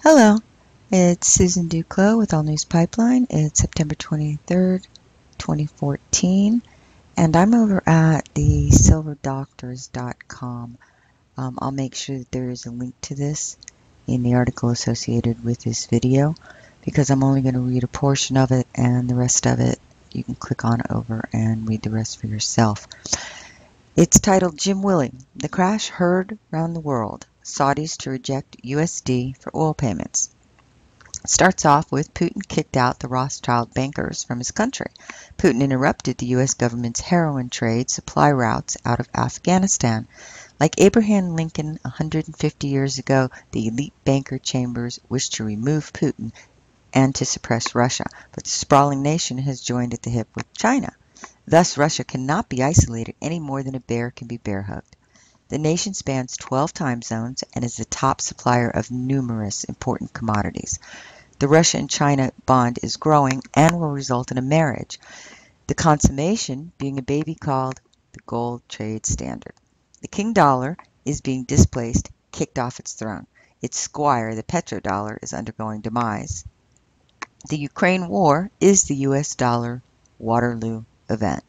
Hello, it's Susan Duclos with All News Pipeline. It's September 23rd, 2014, and I'm over at the silverdoctors.com. I'll make sure that there is a link to this in the article associated with this video because I'm only going to read a portion of it, and the rest of it you can click on over and read the rest for yourself. It's titled Jim Willie, The Crash Heard Round the World, Saudis to Reject USD for Oil Payments. Starts off with Putin kicked out the Rothschild bankers from his country. Putin interrupted the U.S. government's heroin trade supply routes out of Afghanistan. Like Abraham Lincoln 150 years ago, the elite banker chambers wished to remove Putin and to suppress Russia, but the sprawling nation has joined at the hip with China. Thus, Russia cannot be isolated any more than a bear can be bear-hugged. The nation spans 12 time zones and is the top supplier of numerous important commodities. The Russia and China bond is growing and will result in a marriage, the consummation being a baby called the gold trade standard. The king dollar is being displaced, kicked off its throne. Its squire, the petrodollar, is undergoing demise. The Ukraine war is the US dollar Waterloo event.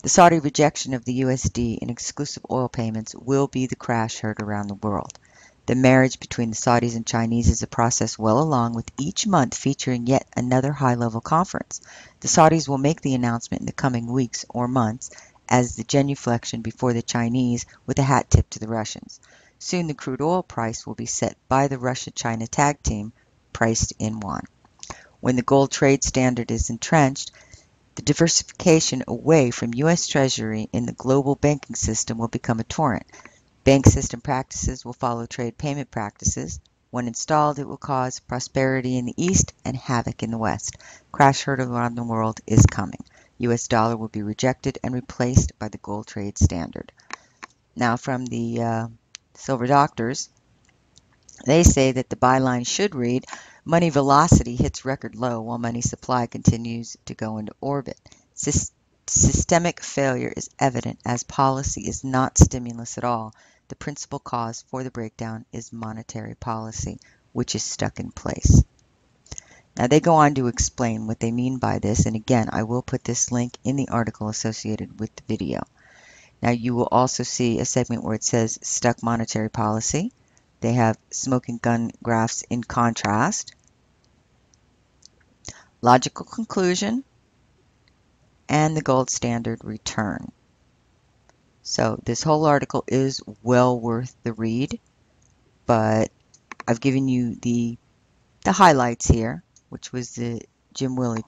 The Saudi rejection of the USD in exclusive oil payments will be the crash heard around the world. The marriage between the Saudis and Chinese is a process well along, with each month featuring yet another high-level conference. The Saudis will make the announcement in the coming weeks or months as the genuflection before the Chinese with a hat tip to the Russians. Soon the crude oil price will be set by the Russia-China tag team, priced in yuan. When the gold trade standard is entrenched, the diversification away from U.S. Treasury in the global banking system will become a torrent. Bank system practices will follow trade payment practices. When installed, it will cause prosperity in the East and havoc in the West. Crash heard around the world is coming. U.S. dollar will be rejected and replaced by the gold trade standard. Now, from the Silver Doctors, they say that the byline should read, money velocity hits record low while money supply continues to go into orbit. Systemic failure is evident as policy is not stimulus at all. The principal cause for the breakdown is monetary policy, which is stuck in place. Now they go on to explain what they mean by this, and again, I will put this link in the article associated with the video. Now you will also see a segment where it says stuck monetary policy. They have smoking gun graphs in contrast, logical conclusion, and the gold standard return. So this whole article is well worth the read, but I've given you the highlights here, which was the Jim Willie